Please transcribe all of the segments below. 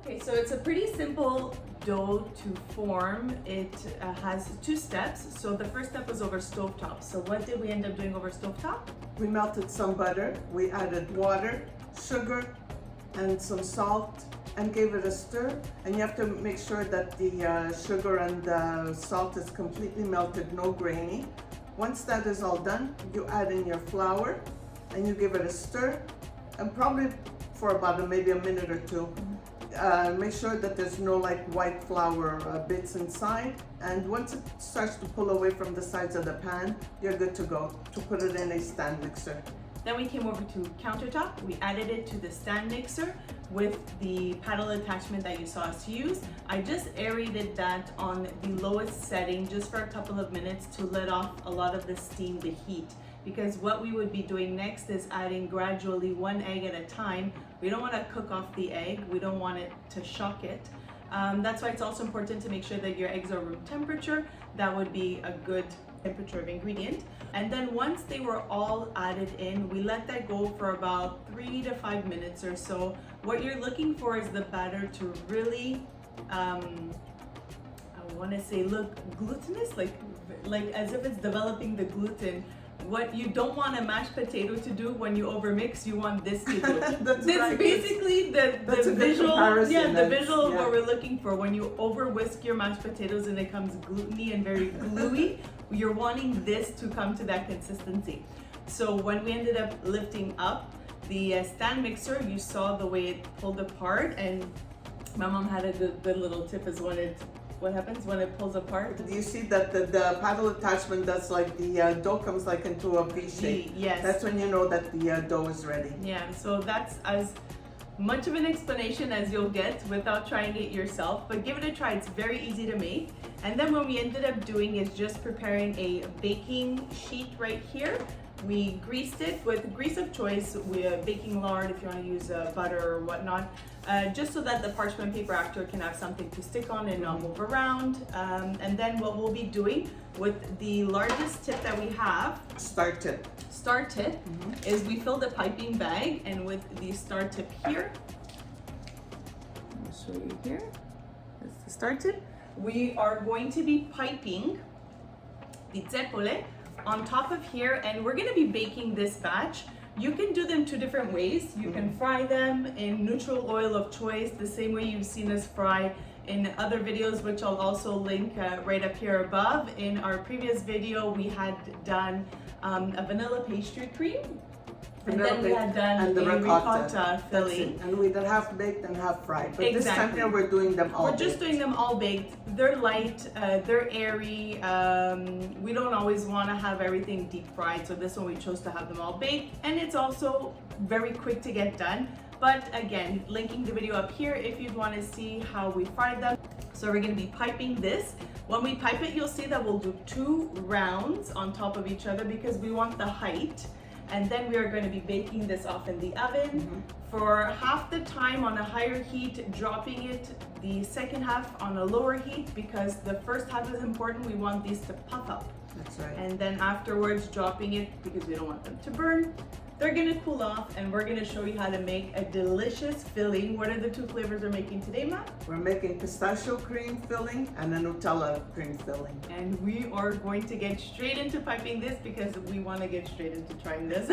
Okay, so it's a pretty simple dough to form. It has two steps. So the first step was over stovetop. So what did we end up doing over stovetop? We melted some butter, we added water, sugar, and some salt, and gave it a stir. And you have to make sure that the sugar and the salt is completely melted, no grainy. Once that is all done, you add in your flour and you give it a stir, and probably for about maybe a minute or two. Make sure that there's no like white flour bits inside, and once it starts to pull away from the sides of the pan, you're good to go to put it in a stand mixer. Then we came over to countertop. We added it to the stand mixer with the paddle attachment that you saw us use. I just aerated that on the lowest setting just for a couple of minutes to let off a lot of the steam, the heat. Because what we would be doing next is adding gradually one egg at a time. We don't want to cook off the egg. We don't want it to shock it. That's why it's also important to make sure that your eggs are room temperature. That would be a good temperature of ingredient. And then once they were all added in, we let that go for about 3 to 5 minutes or so. What you're looking for is the batter to really, I want to say, look glutinous, like as if it's developing the gluten. What you don't want a mashed potato to do when you overmix, you want this to do. That's right. Basically the visual, the visual of what we're looking for. When you over whisk your mashed potatoes and it comes gluteny and very gluey, you're wanting this to come to that consistency. So when we ended up lifting up the stand mixer, you saw the way it pulled apart, and my mom had a good little tip is what happens when it pulls apart. Do you see that the paddle attachment does like the dough comes like into a V shape? Yes. That's when you know that the dough is ready. Yeah, so that's as much of an explanation as you'll get without trying it yourself, but give it a try. It's very easy to make. And then what we ended up doing is just preparing a baking sheet right here. We greased it with grease of choice, with baking lard if you want to use butter or whatnot, just so that the parchment paper after can have something to stick on and not move around. And then what we'll be doing with the largest tip that we have, Star tip, is we fill the piping bag, and with the star tip here, I'll show you here, that's the star tip. We are going to be piping the zeppole on top of here, and we're going to be baking this batch. You can do them two different ways. You can fry them in neutral oil of choice, the same way you've seen us fry in other videos, which I'll also link right up here above. In our previous video, we had done a vanilla pastry cream, and then we had done a ricotta filling. And we did half baked and half fried. But Exactly. This time here we're doing them all baked. We're just doing them all baked. They're light, they're airy. We don't always want to have everything deep fried, so this one we chose to have them all baked. And it's also very quick to get done. But again, linking the video up here if you'd want to see how we fried them. So we're going to be piping this. When we pipe it, you'll see that we'll do 2 rounds on top of each other because we want the height. And then we are going to be baking this off in the oven for half the time on a higher heat, dropping it the second half on a lower heat, because the first half is important. We want these to puff up. That's right. And then afterwards dropping it because we don't want them to burn. They're going to cool off, and we're going to show you how to make a delicious filling. What are the 2 flavors we're making today, Matt? We're making pistachio cream filling and a Nutella cream filling. And we are going to get straight into piping this because we want to get straight into trying this.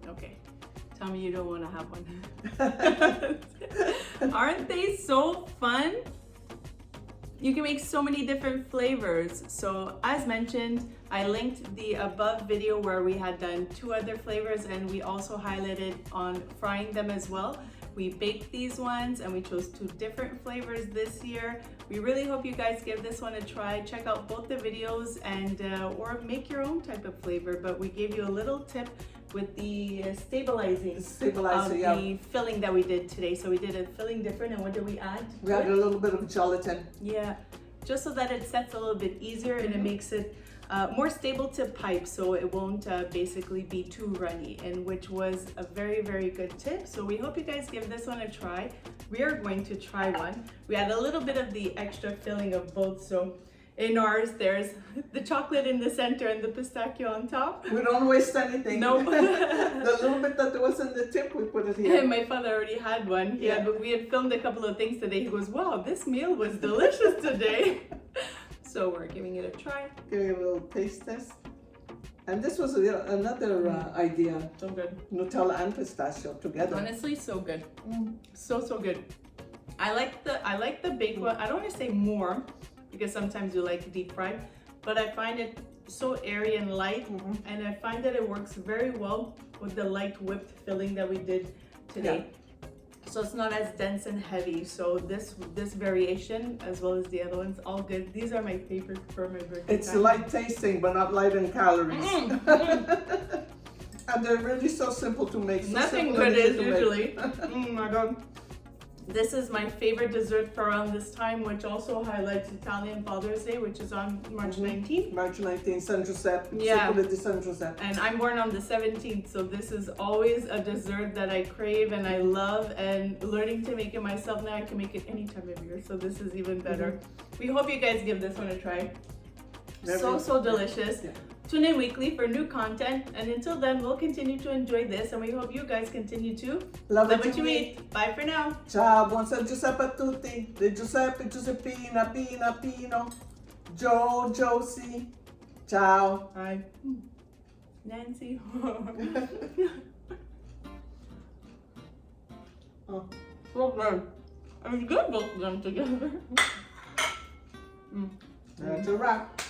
Okay, tell me you don't want to have one. Aren't they so fun? You can make so many different flavors. So as mentioned, I linked the above video where we had done 2 other flavors, and we also highlighted on frying them as well. We baked these ones and we chose 2 different flavors this year. We really hope you guys give this one a try. Check out both the videos and or make your own type of flavor, but we gave you a little tip with the stabilizing of the filling that we did today. So we did a filling different, and what did we add? We added a little bit of gelatin. Yeah, just so that it sets a little bit easier and it makes it more stable to pipe, so it won't basically be too runny, and which was a very, very good tip. So we hope you guys give this one a try. We are going to try one. We add a little bit of the extra filling of both. So in ours, there's the chocolate in the center and the pistachio on top. We don't waste anything. No. The little bit that was in the tip, we put it here. And my father already had one. We had filmed a couple of things today. He goes, wow, this meal was delicious today. So we're giving it a try. Giving it a little taste test. And this was another idea. So good. Nutella and pistachio together. Honestly, so good. So good. I like the baked one. I don't want to say more, because sometimes you like deep fried, but I find it so airy and light, and I find that it works very well with the light whipped filling that we did today. So it's not as dense and heavy. So this variation, as well as the other ones, all good. These are my favorite for my birthday. It's light tasting, but not light in calories. And they're really so simple to make. So nothing good is usually. Oh my God. This is my favorite dessert for around this time, which also highlights Italian Father's Day, which is on March 19th. March 19th, San Giuseppe. Yeah. Zeppole di San Giuseppe. And I'm born on the 17th, so this is always a dessert that I crave and I love, and learning to make it myself now, I can make it any time of year, so this is even better. We hope you guys give this one a try. So delicious. Yeah. Tune in weekly for new content, and until then, we'll continue to enjoy this, and we hope you guys continue to Love what you eat. Bye for now. Ciao, buon San Giuseppe a tutti. Di Giuseppe, Giuseppina, Pina, Pino, Joe, Josie. Ciao. Bye. Nancy. Oh. So good. It's good both of them together. That's a wrap.